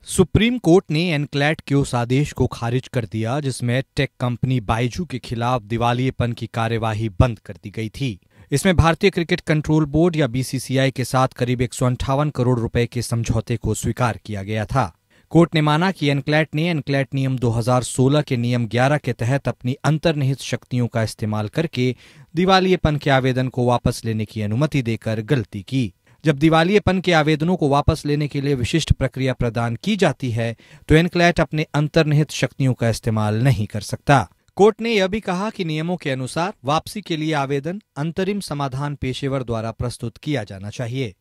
Supreme court ने NCLAT के उस आदेश को खारिज कर दिया जिसमें टेक कंपनी बायजू के खिलाफ दिवालियेपन की कार्यवाही बंद कर दी गई थी। इसमें भारतीय क्रिकेट कंट्रोल बोर्ड या बीसीसीआई के साथ करीब 158 करोड़ रुपए के समझौते को स्वीकार किया गया था। कोर्ट ने माना कि एनक्लैट ने एनक्लैट नियम 2016 के नियम 11 के तहत अपनी अंतर्निहित शक्तियों का इस्तेमाल करके दिवालियेपन के आवेदन को वापस लेने की अनुमति देकर गलती की। जब दिवालियेपन के आवेदनों को वापस लेने के लिए विशिष्ट प्रक्रिया प्रदान की जाती है तो एनक्लैट अपने अंतर्निहित शक्तियों का इस्तेमाल नहीं कर सकता। कोर्ट ने यह भी कहा कि नियमों के अनुसार वापसी के लिए आवेदन अंतरिम समाधान पेशेवर द्वारा प्रस्तुत किया जाना चाहिए,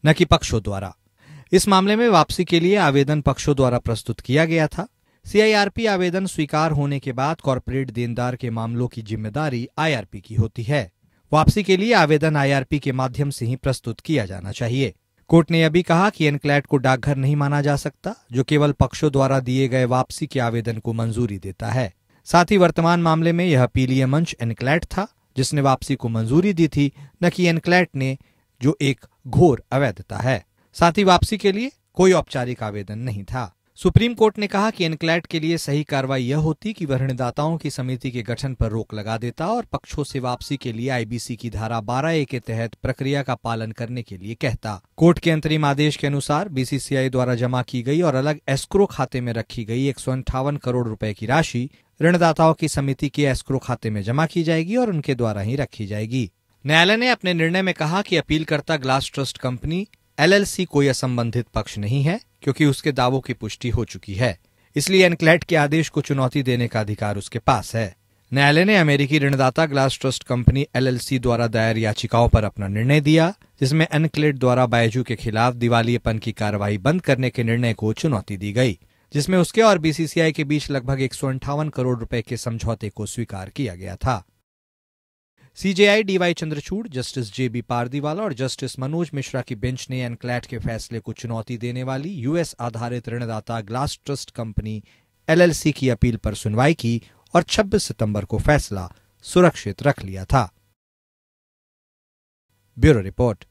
न कि पक्षों द्वारा। इस मामले में वापसी के लिए आवेदन पक्षों द्वारा प्रस्तुत किया गया था। सीआईआरपी आवेदन स्वीकार होने के बाद कॉर्पोरेट देनदार के मामलों की जिम्मेदारी आईआरपी की होती है। वापसी के लिए आवेदन आईआरपी के माध्यम से ही प्रस्तुत किया जाना चाहिए। कोर्ट ने यह भी कहा कि एनक्लैट को डाकघर नहीं माना जा सकता, जो केवल पक्षों द्वारा दिए गए वापसी के आवेदन को मंजूरी देता है। साथ ही वर्तमान मामले में यह अपीलीय मंच एनक्लैट था जिसने वापसी को मंजूरी दी थी, न कि एनक्लैट ने, जो एक घोर अवैधता है। साथ ही वापसी के लिए कोई औपचारिक आवेदन नहीं था। सुप्रीम कोर्ट ने कहा कि एनक्लैट के लिए सही कार्रवाई यह होती कि वह ऋणदाताओं की समिति के गठन पर रोक लगा देता और पक्षों से वापसी के लिए आईबीसी की धारा 12A के तहत प्रक्रिया का पालन करने के लिए कहता। कोर्ट के अंतरिम आदेश के अनुसार बीसीसीआई द्वारा जमा की गई और अलग एस्क्रो खाते में रखी गई 158 करोड़ रुपए की राशि ऋणदाताओं की समिति के एस्क्रो खाते में जमा की जाएगी और उनके द्वारा ही रखी जाएगी। न्यायालय ने अपने निर्णय में कहा कि अपीलकर्ता ग्लास ट्रस्ट कंपनी एलएलसी कोई असंबंधित पक्ष नहीं है, क्योंकि उसके दावों की पुष्टि हो चुकी है। इसलिए एनक्लैट के आदेश को चुनौती देने का अधिकार उसके पास है। न्यायालय ने अमेरिकी ऋणदाता ग्लास ट्रस्ट कंपनी एलएलसी द्वारा दायर याचिकाओं पर अपना निर्णय दिया, जिसमें एनक्लैट द्वारा बायजू के खिलाफ दिवालियेपन की कार्रवाई बंद करने के निर्णय को चुनौती दी गई, जिसमें उसके और बीसीसीआई के बीच लगभग 158 करोड़ रुपए के समझौते को स्वीकार किया गया था। सीजेआई डीवाई चंद्रचूड़, जस्टिस जेबी पारदीवाला और जस्टिस मनोज मिश्रा की बेंच ने एनक्लैट के फैसले को चुनौती देने वाली यूएस आधारित ऋणदाता ग्लास ट्रस्ट कंपनी एलएलसी की अपील पर सुनवाई की और 26 सितंबर को फैसला सुरक्षित रख लिया था। Bureau report.